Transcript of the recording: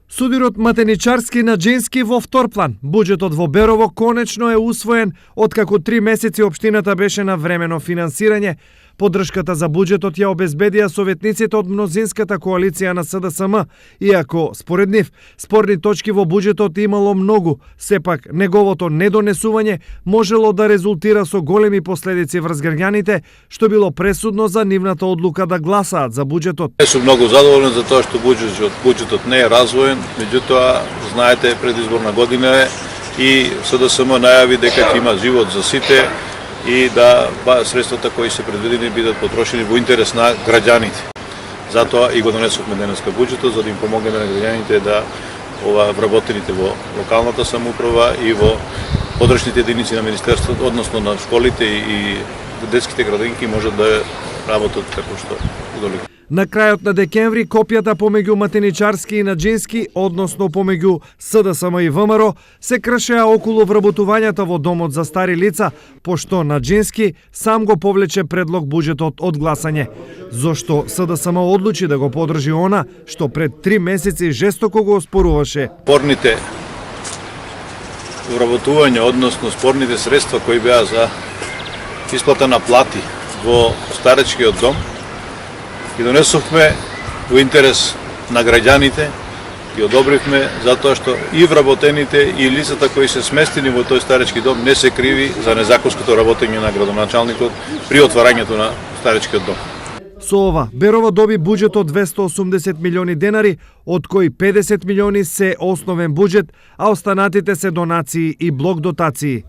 Судирот Матеничарски на Џински во втор план. Буџетот во Берово конечно е усвоен откако 3 месеци општината беше на времено финансирање. Поддршката за буџетот ја обезбедија советниците од мнозинската коалиција на СДСМ, иако според нив спорни точки во буџетот имало многу, сепак неговото недонесување можело да резултира со големи последици врз граѓаните, што било пресудно за нивната одлука да гласаат за буџетот. Не сум многу задоволен за тоа што буџетот не е развоен, меѓутоа знаете предизборна година е и СДСМ најави дека ќе има живот за сите и да средствата кои се предвидени бидат потрошени во интерес на граѓаните. Затоа и го донесовме денеска буџетот за да им помогнеме на граѓаните да вработените во локалната самоуправа и во подршните единици на министерството, односно на школите и детските градинки можат да работат како што удоли. На крајот на декември копијата помеѓу Матеничарски и Наџински, односно помеѓу СДСМ и ВМРО, се кршеа околу вработувањата во домот за стари лица, пошто Наџински сам го повлече предлог буџетот од гласање. Зошто СДСМ одлучи да го поддржи она што пред 3 месеци жестоко го оспоруваше. Спорните вработувања, односно спорните средства кои беа за исплата на плати во старечкиот дом, ги донесовме во интерес на граѓаните, ги одобривме затоа што и вработените и лицата кои се сместени во тој старечки дом не се криви за незаконското работење на градоначалникот при отварањето на старечкиот дом. Со ова, Берово доби буџет од 280 милиони денари, од кои 50 милиони се основен буџет, а останатите се донации и блок дотации.